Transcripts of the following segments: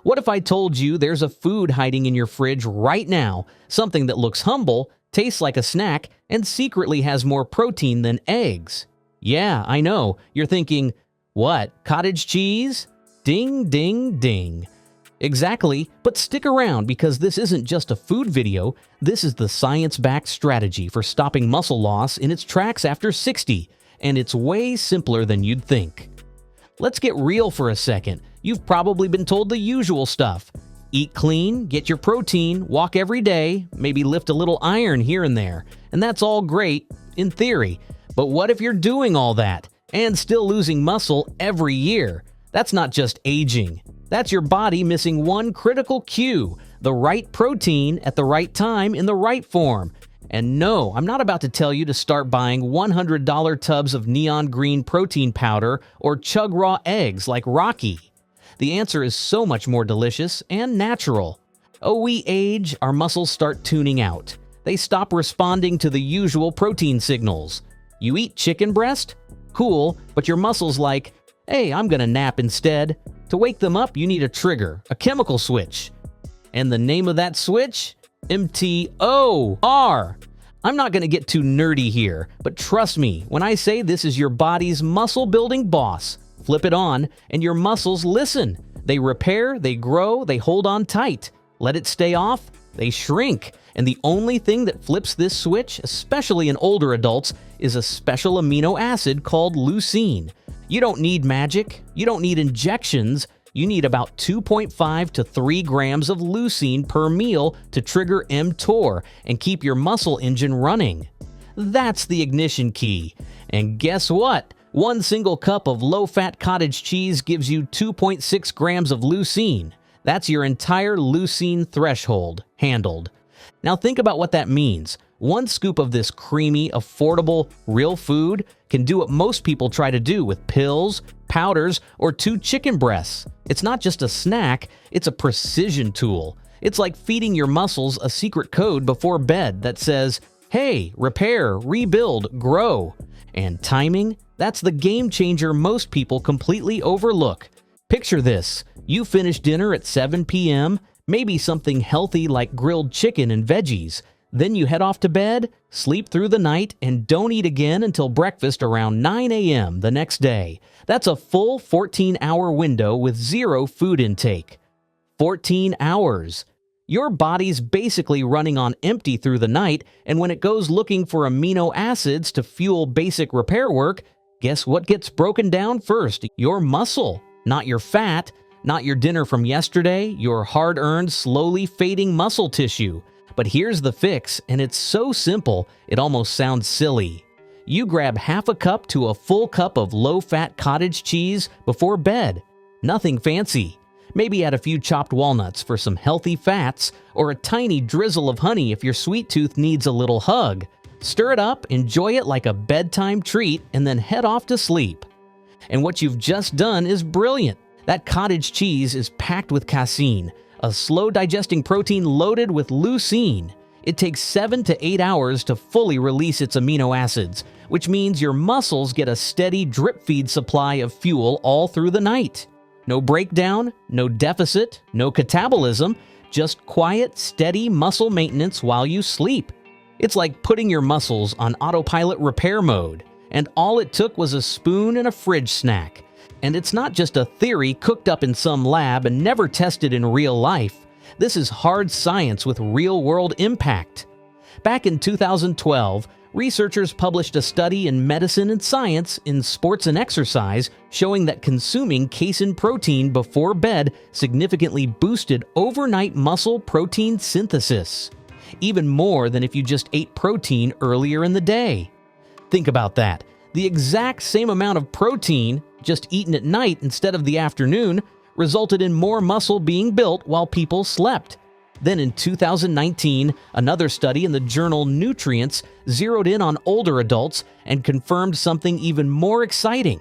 What if I told you there's a food hiding in your fridge right now, something that looks humble, tastes like a snack, and secretly has more protein than eggs? Yeah, I know. You're thinking, what, cottage cheese? Ding, ding, ding. Exactly, but stick around because this isn't just a food video. This is the science-backed strategy for stopping muscle loss in its tracks after 60, and it's way simpler than you'd think. Let's get real for a second. You've probably been told the usual stuff. Eat clean, get your protein, walk every day, maybe lift a little iron here and there. And that's all great, in theory. But what if you're doing all that and still losing muscle every year? That's not just aging. That's your body missing one critical cue, the right protein at the right time in the right form. And no, I'm not about to tell you to start buying $100 tubs of neon green protein powder or chug raw eggs like Rocky. The answer is so much more delicious and natural. Oh, we age, our muscles start tuning out. They stop responding to the usual protein signals. You eat chicken breast? Cool, but your muscles like, hey, I'm gonna nap instead. To wake them up, you need a trigger, a chemical switch. And the name of that switch? MTOR. I'm not gonna get too nerdy here, but trust me when I say this is your body's muscle-building boss. Flip it on, and your muscles listen. They repair, they grow, they hold on tight. Let it stay off, they shrink. And the only thing that flips this switch, especially in older adults, is a special amino acid called leucine. You don't need magic. You don't need injections. You need about 2.5 to 3 grams of leucine per meal to trigger mTOR and keep your muscle engine running. That's the ignition key. And guess what? One single cup of low-fat cottage cheese gives you 2.6 grams of leucine. That's your entire leucine threshold handled. Now think about what that means. One scoop of this creamy, affordable, real food can do what most people try to do with pills, powders, or 2 chicken breasts. It's not just a snack, it's a precision tool. It's like feeding your muscles a secret code before bed that says, hey, repair, rebuild, grow. And timing? That's the game changer most people completely overlook. Picture this. You finish dinner at 7 p.m., maybe something healthy like grilled chicken and veggies. Then you head off to bed, sleep through the night, and don't eat again until breakfast around 9 a.m. the next day. That's a full 14-hour window with zero food intake. 14 hours. Your body's basically running on empty through the night, and when it goes looking for amino acids to fuel basic repair work, guess what gets broken down first? Your muscle, not your fat, not your dinner from yesterday, your hard-earned, slowly fading muscle tissue. But here's the fix, and it's so simple, it almost sounds silly. You grab half a cup to a full cup of low-fat cottage cheese before bed. Nothing fancy. Maybe add a few chopped walnuts for some healthy fats, or a tiny drizzle of honey if your sweet tooth needs a little hug. Stir it up, enjoy it like a bedtime treat, and then head off to sleep. And what you've just done is brilliant. That cottage cheese is packed with casein, a slow-digesting protein loaded with leucine. It takes 7 to 8 hours to fully release its amino acids, which means your muscles get a steady drip-feed supply of fuel all through the night. No breakdown, no deficit, no catabolism, just quiet, steady muscle maintenance while you sleep. It's like putting your muscles on autopilot repair mode, and all it took was a spoon and a fridge snack. And it's not just a theory cooked up in some lab and never tested in real life. This is hard science with real-world impact. Back in 2012, researchers published a study in Medicine and Science in Sports and Exercise showing that consuming casein protein before bed significantly boosted overnight muscle protein synthesis, even more than if you just ate protein earlier in the day. Think about that. The exact same amount of protein, just eaten at night instead of the afternoon, resulted in more muscle being built while people slept. Then in 2019, another study in the journal Nutrients zeroed in on older adults and confirmed something even more exciting.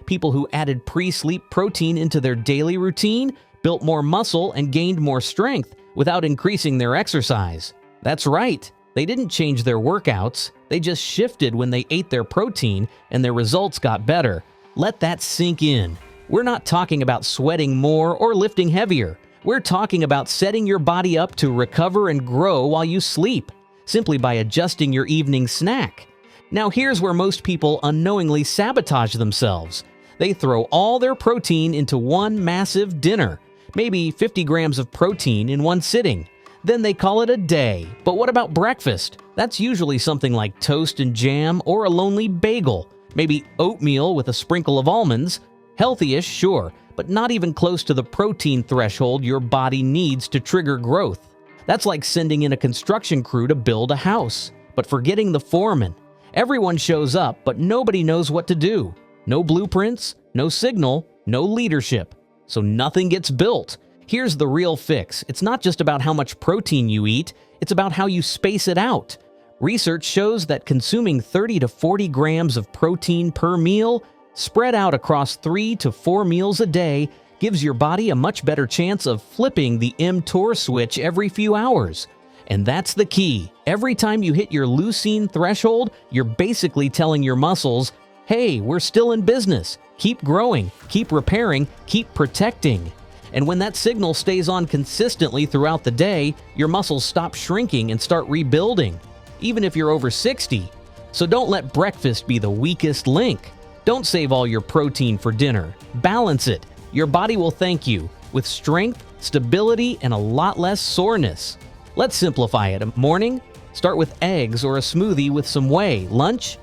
People who added pre-sleep protein into their daily routine built more muscle and gained more strength without increasing their exercise. That's right, they didn't change their workouts, they just shifted when they ate their protein and their results got better. Let that sink in. We're not talking about sweating more or lifting heavier. We're talking about setting your body up to recover and grow while you sleep, simply by adjusting your evening snack. Now here's where most people unknowingly sabotage themselves. They throw all their protein into one massive dinner, maybe 50 grams of protein in one sitting. Then they call it a day. But what about breakfast? That's usually something like toast and jam or a lonely bagel, maybe oatmeal with a sprinkle of almonds. Healthy-ish, sure, but not even close to the protein threshold your body needs to trigger growth. That's like sending in a construction crew to build a house, but forgetting the foreman. Everyone shows up, but nobody knows what to do. No blueprints, no signal, no leadership. So nothing gets built. Here's the real fix. It's not just about how much protein you eat, it's about how you space it out. Research shows that consuming 30 to 40 grams of protein per meal, spread out across 3 to 4 meals a day, gives your body a much better chance of flipping the mTOR switch every few hours. And that's the key. Every time you hit your leucine threshold, you're basically telling your muscles, hey, we're still in business. Keep growing, keep repairing, keep protecting. And when that signal stays on consistently throughout the day, your muscles stop shrinking and start rebuilding, even if you're over 60. So don't let breakfast be the weakest link. Don't save all your protein for dinner. Balance it. Your body will thank you with strength, stability, and a lot less soreness. Let's simplify it. Morning, start with eggs or a smoothie with some whey. Lunch,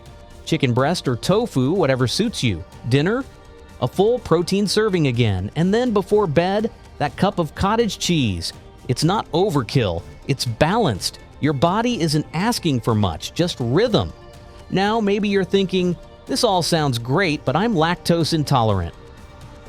chicken breast or tofu, whatever suits you. Dinner, a full protein serving again. And then before bed, that cup of cottage cheese. It's not overkill, it's balanced. Your body isn't asking for much, just rhythm. Now maybe you're thinking, this all sounds great, but I'm lactose intolerant.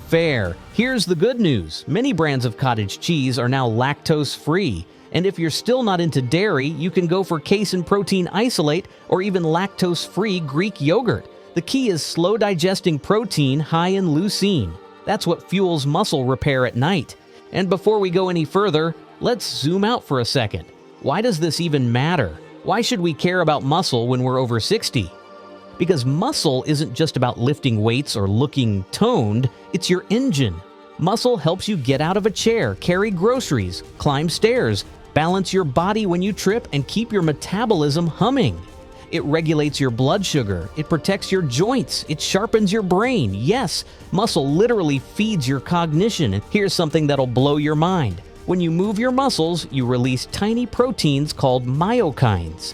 Fair. Here's the good news. Many brands of cottage cheese are now lactose-free. And if you're still not into dairy, you can go for casein protein isolate or even lactose-free Greek yogurt. The key is slow digesting protein high in leucine. That's what fuels muscle repair at night. And before we go any further, let's zoom out for a second. Why does this even matter? Why should we care about muscle when we're over 60? Because muscle isn't just about lifting weights or looking toned, it's your engine. Muscle helps you get out of a chair, carry groceries, climb stairs, balance your body when you trip, and keep your metabolism humming. It regulates your blood sugar, it protects your joints, it sharpens your brain. Yes, muscle literally feeds your cognition. And here's something that'll blow your mind. When you move your muscles, you release tiny proteins called myokines.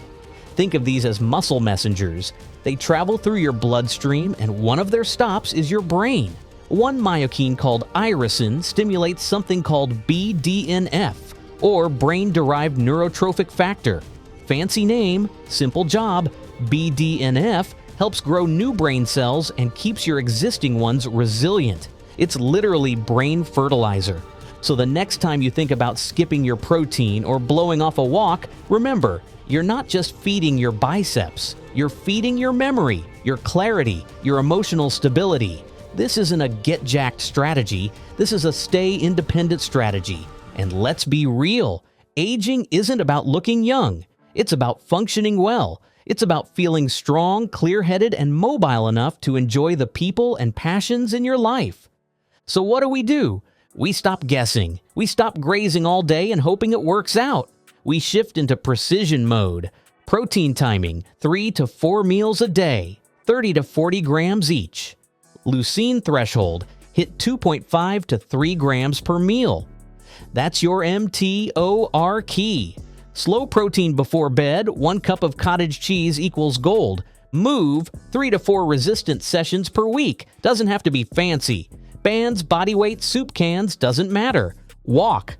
Think of these as muscle messengers. They travel through your bloodstream, and one of their stops is your brain. One myokine called irisin stimulates something called BDNF, or brain-derived neurotrophic factor. Fancy name, simple job. BDNF helps grow new brain cells and keeps your existing ones resilient. It's literally brain fertilizer. So the next time you think about skipping your protein or blowing off a walk, remember, you're not just feeding your biceps. You're feeding your memory, your clarity, your emotional stability. This isn't a get-jacked strategy. This is a stay-independent strategy. And let's be real, aging isn't about looking young. It's about functioning well. It's about feeling strong, clear-headed, and mobile enough to enjoy the people and passions in your life. So what do? We stop guessing. We stop grazing all day and hoping it works out. We shift into precision mode. Protein timing, 3 to 4 meals a day, 30 to 40 grams each. Leucine threshold, hit 2.5 to 3 grams per meal. That's your mTOR key. Slow protein before bed, 1 cup of cottage cheese equals gold. Move, 3 to 4 resistance sessions per week. Doesn't have to be fancy. Bands, body weight, soup cans, doesn't matter. Walk,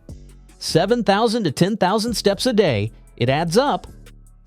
7,000 to 10,000 steps a day. It adds up.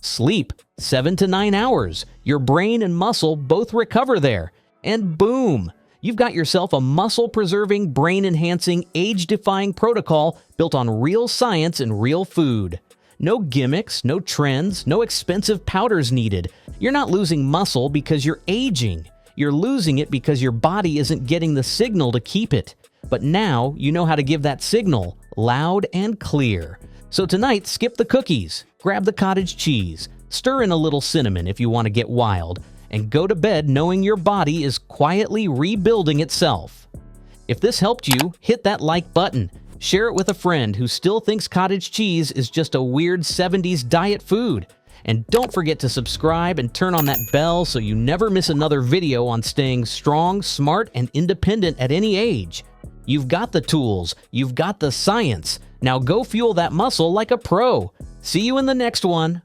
Sleep, 7 to 9 hours. Your brain and muscle both recover there. And boom, you've got yourself a muscle-preserving, brain-enhancing, age-defying protocol built on real science and real food. No gimmicks, no trends, no expensive powders needed. You're not losing muscle because you're aging. You're losing it because your body isn't getting the signal to keep it. But now you know how to give that signal loud and clear. So tonight, skip the cookies, grab the cottage cheese, stir in a little cinnamon if you want to get wild, and go to bed knowing your body is quietly rebuilding itself. If this helped you, hit that like button. Share it with a friend who still thinks cottage cheese is just a weird 70s diet food. And don't forget to subscribe and turn on that bell so you never miss another video on staying strong, smart, and independent at any age. You've got the tools, you've got the science. Now go fuel that muscle like a pro. See you in the next one.